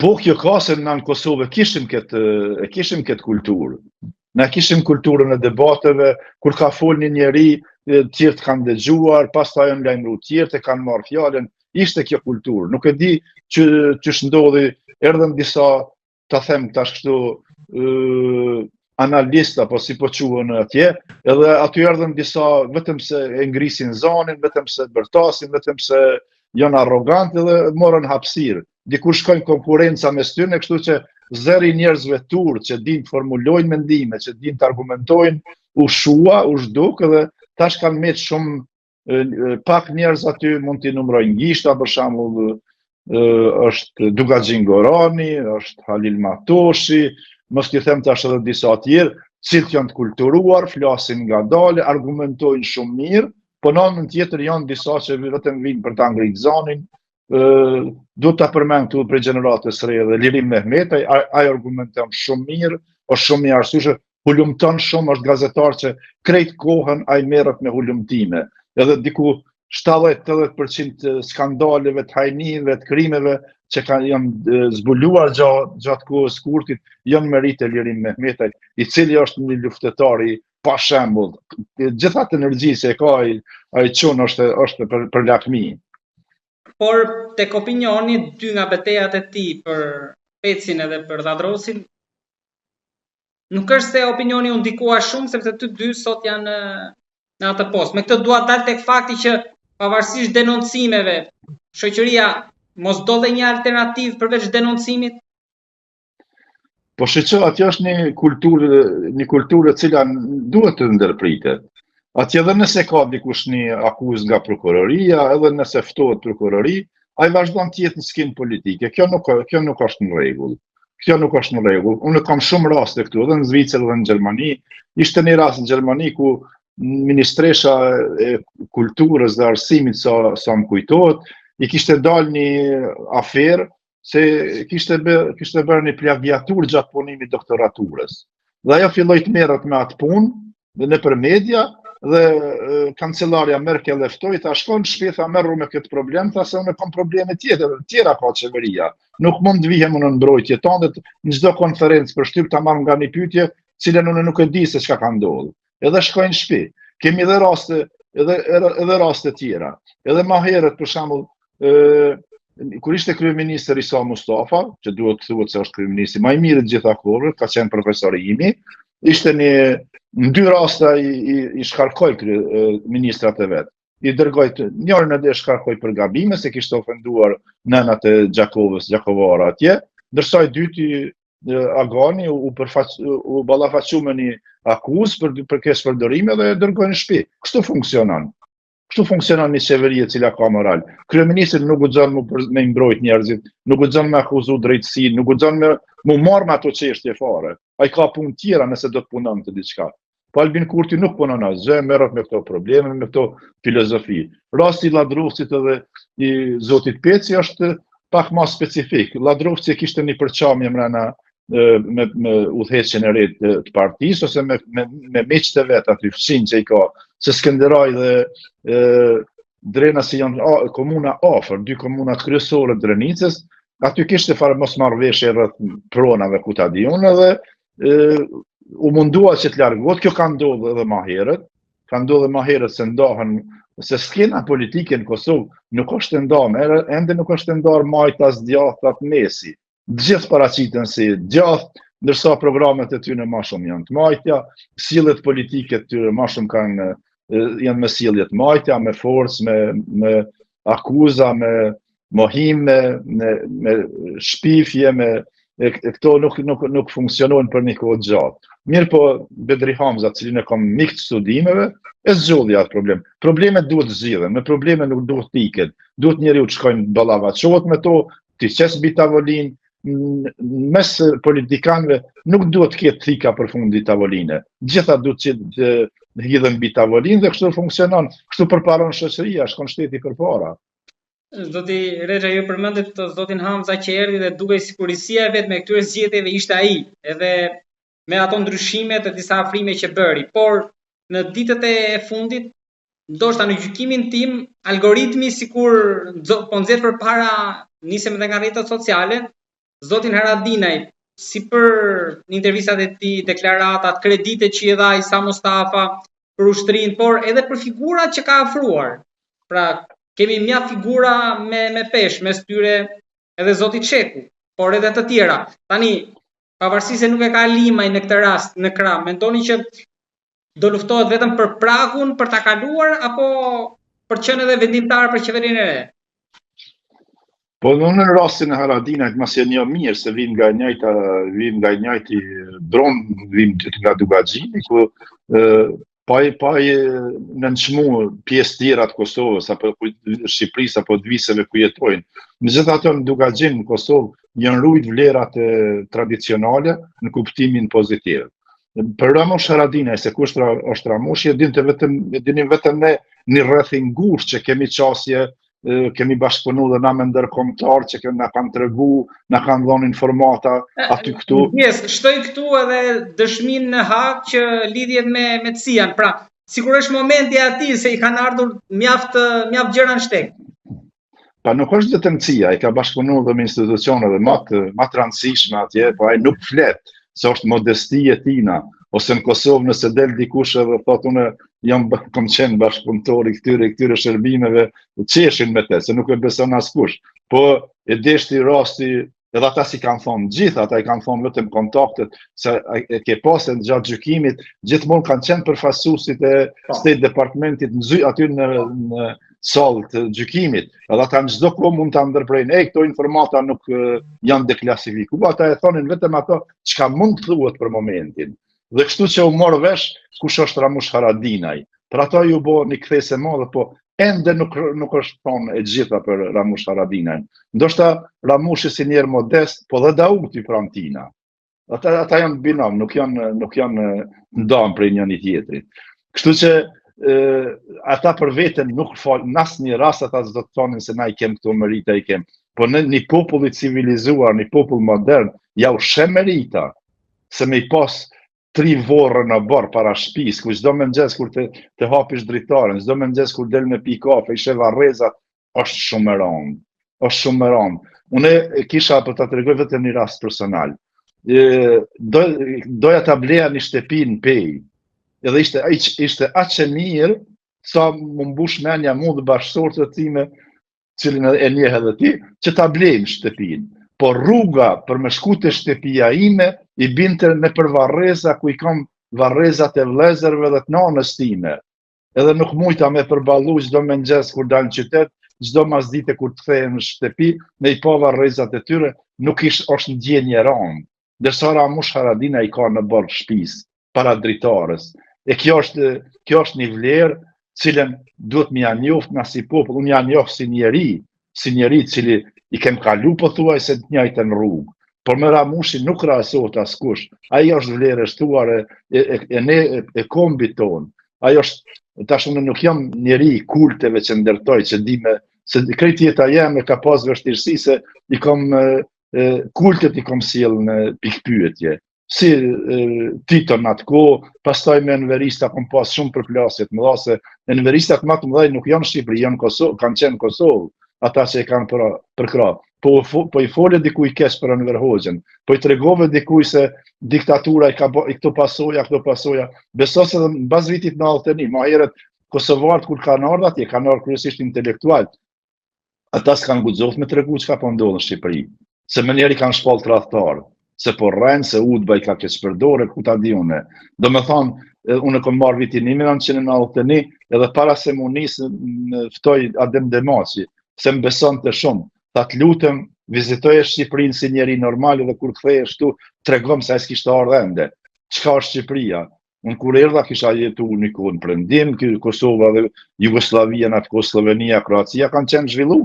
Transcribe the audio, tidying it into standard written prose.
Po kjo ka se në Kosovë kishim këtë kulturë. Na kishim kulturën e debateve, kur ka fol një njeri, tjertë kanë dëgjuar, pastaj janë lajmëruar tjertë, kanë marrë fjalën, ishte kjo kulturë. Nuk e di që ndodhi, erdhën disa, ta them tash kështu, analista, po si po quhen atje, edhe aty erdhën disa vetëm se e ngrisin zanin, vetëm se bërtasin, vetëm se janë arrogantë dhe morën hapësirë. Dikur shkojnë konkurenca mes tyre, kështu që zëri njerëzve turë që din të formulojnë mendime, që din të argumentojnë, u shua, u zhduk, dhe tash kanë metë shumë pak njerëz aty, mund t'i numrojnë Gishta, për shembull, është Dugaxhin Gorani, është Halil Matoshi, mos t'i them tash edhe disa tjerë, cilët janë të kulturuar, flasin ngadalë, argumentojnë shumë mirë, po në anën tjetër janë disa që vetëm vinë për ta ngritur zanin. Do ta përmend këtu për gjeneratës së re dhe Lirim Mehmetaj, ai argumenton shumë mirë, është shumë i arsyeshëm, hulumton shumë, është gazetar që krejt kohën ai merret me hulumtime. Edhe diku 70-80% skandaleve, të hajnive, të krimeve që janë zbuluar gjatë kohës kurtit, janë merit e Lirim Mehmetaj, i cili është një luftëtar i pa shembull. Gjithatë energji që ka ai çon është për lakmi. Por tek opinioni, dy nga betejat e tij për Pecin edhe për Lladrosin, nuk është se opinioni u ndikua shumë, sepse të dy sot janë në atë post. Me këtë dua dal tek fakti që pavarësisht denoncimeve, shoqëria mos dolle një alternativë përveç denoncimit. Po shqo, atje është një kulturë e cila duhet të ndërpritet. Atje edhe nëse ka dikush një akuzë nga prokuroria, edhe nëse ftohet prokurori, ai vazhdon të jetë në skenë politike. Kjo nuk është në rregull. Kjo nuk është në rregull. Unë kam shumë raste këtu, edhe në Zvicër dhe në Gjermani. Ishte një rast në Gjermani ku ministresha e kulturës dhe arsimit, sa më kujtohet, i kishte dalë një aferë se kishte bërë një plagiatur gjatë punimit doktoraturës. Dhe ajo filloi të merret me atë punë dhe nëpër media, dhe kancelarja Merkel e ftoi, ta shkon në shtëpi, tha merru me këtë problem, tha se unë kam probleme tjera ka qeveria. Nuk mund të vihem në mbrojtje tonë, në çdo konferencë për shtyp ta marr nga një pyetje, cilën unë nuk e di se çka ka ndodhur. Edhe shkojnë në shtëpi. Kemi edhe raste tjera. Edhe më herët për shembull, kur ishte kryeministër Isa Mustafa, që duhet të thuhet se është kryeministri më i mirë të gjitha kohëve, ka qenë profesor i imi, ishte në dy raste i shkarkoi ministrat e vet. I dërgoi njërin e shkarkoi për gabime se kishte ofenduar nënat e Gjakovara atje, ndërsa i dyti Agani u ballafaqu me një akuzë për keqpërdorime dhe e dërgoi në shtëpi. Kështu funksionon. Kështu funksionon një qeveri e cila ka moral. Kryeministri nuk guxon me mbrojt njerëzit, nuk guxon me akuzu drejtësinë, nuk guxon me marr me ato çështje fare. Ai ka punë tjera nëse do të punon të diçka. Po Albin Kurti nuk punon asgjë, merret me këto probleme, me këto filozofi. Rasti i Lladrovcit edhe i zotit Peci është pak më specifik. Lladrovci kishte një përçamje brenda me udhëheqjen e re të partisë ose me miqtë e vet aty fshin që i ka, se Skënderaj dhe Drena si janë komuna afër, dy komunat kryesore të Drenicës, aty kishte fare mosmarrveshje rreth pronave ku ta di unë, edhe u mundua që të largohet. Kjo ka ndodhur edhe më herët, se ndahen, se skena politike në Kosovë nuk është e ndarë, ende nuk është e ndarë majtas djathtat mesi. Gjithë paraqiten si djathtë, ndërsa programet e tyre më shumë janë të majtja, sjelljet politike të tyre më shumë janë me sjellje të majtja, me forcë, me akuza, me mohim, me shpifje, këto nuk funksionojnë për një kohë gjatë. Mirë po Bedri Hamza, cilin e kam mik të studimeve, e zgjodhi atë problem. Problemet duhet zgjidhen, me probleme nuk duhet tiket. Duhet njeriu të shkojnë ballavaçohet me to, të qes mbi tavolinë. Mes politikanëve nuk duhet të ketë thika përfundi tavoline. Gjitha duhet të hidhen mbi tavolinë dhe kështu funksionon. Kështu përparon shoqëria, shkon shteti përpara. Zoti Rexha, ju përmendet zotin Hamza që erdhi dhe dukej sikur risia e vet me këtyre zgjedhjeve ishte ai, edhe me ato ndryshimet e disa afrime që bëri. Por në ditët e fundit, ndoshta në gjykimin tim, algoritmi sikur po nxjerr përpara nisem edhe nga rrjetet sociale, zotin Haradinaj, si për intervistat e tij, deklaratat, kreditet që i dha Isa Mustafa për ushtrinë, por edhe për figurat që ka afruar. Pra, kemi mjaft figura me peshë, mes tyre edhe zoti Çeku, por edhe të tjera. Tani, pavarësisht se nuk e ka Limaj në këtë rast në krah, mendoni që do luftohet vetëm për pragun për ta kaluar apo për qenë edhe vendimtar për qeverinë e re? Po në rastin e Haradinajt mas e një mirë se vin nga njëjti dron, vin nga Dugaxhini, ku pa nënçmu pjesë tjera të Kosovës apo Shqipërisë apo të viseve ku jetojnë. Megjithatë në Dugaxhin në Kosovë janë rujt vlerat tradicionale në kuptimin pozitiv. Për Ramush Haradinaj, se kush është Ramushi, dini vetëm ne një rrethin ngushtë që kemi qasje, kemi bashkëpunu dhe na me ndërkombëtar që na kanë tregu, na kanë dhënë informata aty këtu. Shtoj këtu edhe dëshmin në hak që lidhjet me Cian. Pra, sigurisht momenti aty se i kanë ardhur mjaft gjëra në shtek. Pa nuk është vetëm Cia, i ka bashkëpunu dhe me institucione dhe më të rëndësishme atje, po ai nuk flet se është modesti e tina, ose në Kosovë nëse del dikush edhe thot unë kom qenë bashkëpunëtor i këtyre shërbimeve, qeshin me te, se nuk e beson askush. Po e deshti rasti, edhe ata si kanë thonë, gjithë ata i kanë thonë vetëm kontaktet, se e ke pasën gjatë gjykimit, gjithmonë kanë qenë përfaqësuesit e State Departmentit aty në salë të gjykimit, edhe ata në çdo kohë mund të ndërprejnë, këto informata nuk janë deklasifikuar, ata e thonin vetëm ato çka mund të thuhet për momentin. Dhe kështu që u morë vesh kush është Ramush Haradinaj. Për ato ju bo një kthesë e madhe, po ende nuk është thonë e gjitha për Ramush Haradinaj. Ndoshta Ramushi si njerë modest, po dhe Dauti Prantina. Ata janë binom, nuk janë ndan prej njëri tjetrit. Kështu që ata për veten nuk falë, në asnjë rast ata s'do të thonin se na i kem këto merita i kem. Po në një popull i civilizuar, një popull modern, ja u shem merita, se me i pas 3 vorre në barë para shtëpis, ku çdo mëngjes kur të hapish dritaren, çdo mëngjes kur del me pi kafe, i sheh varrezat, është shumë e rëndë. Është shumë e rëndë. Unë kisha për ta tregoj vetëm një rast personal. Doja ta bleja një shtëpi në Pej. Edhe ishte aq e mirë sa më mbush menja mu dhe bashkësorët time, cilin e njeh edhe ti, që ta blejmë shtëpinë. Po rruga për me shku të shtëpia ime i binte në për varreza ku i kam varrezat e vlezërve dhe të nanës time. Edhe nuk mujta me përballu çdo mëngjes kur dal në qytet, çdo masdite kur të kthehem në shtëpi, me i pa varrezat e tyre, nuk është ndjenjë e rëndë. Ndërsa Ramush Haradinaj i ka në barë shtëpisë para dritares. E kjo është një vlerë cilën duhet më ja njoft na si popull, unë ja njoh si njeri cili i kem kalu pothuaj se të njëjtën rrugë. Por me Ramushin nuk krahasohet askush. Ai është vlerë e shtuar e kombit ton. Ai është tash unë nuk jam njeri i kulteve që ndërtoj, që di me se krejt jeta jeme ka pas vështirësi se i kam kultet i kam sjell në pikpyetje. Si Tito në atë kohë, pastaj me enverista kom pas shumë përplasje të mëdha, se enveristat më të mëdhej nuk janë Shqipëri, janë Kosovë, kanë qenë Kosovë, ata që e kanë për krah. Po i folje dikuj keq për Enver Hoxhën, po i tregove dikuj se diktatura i këto pasoja, beso se në bas vitit 91, ma herët kosovarët kur kanë ardhur atje, kanë ardhur kryesisht intelektual, ata s'kan guxoft me tregu çka po ndodh në Shqipëri, se më njeri kanë shpall tradhtar. Se po rrenë, se udhba i ka keq përdore, ku ta di une. Do me thonë, unë kom marrë vitin 1991, edhe para se mu nisë ftoj Adem Demaci, se më beson të shumë, ta të lutem, vizitoj e Shqipërinë si njeri normal, dhe kur kthej e shtu, tregom se as kishte ardhur ende. Çka është Shqipëria? Unë kur erdha kisha jetu një kohë në prendim, Kosova dhe Jugoslavia, në atë kohë Slovenia, Kroacia, kanë qenë zhvillume.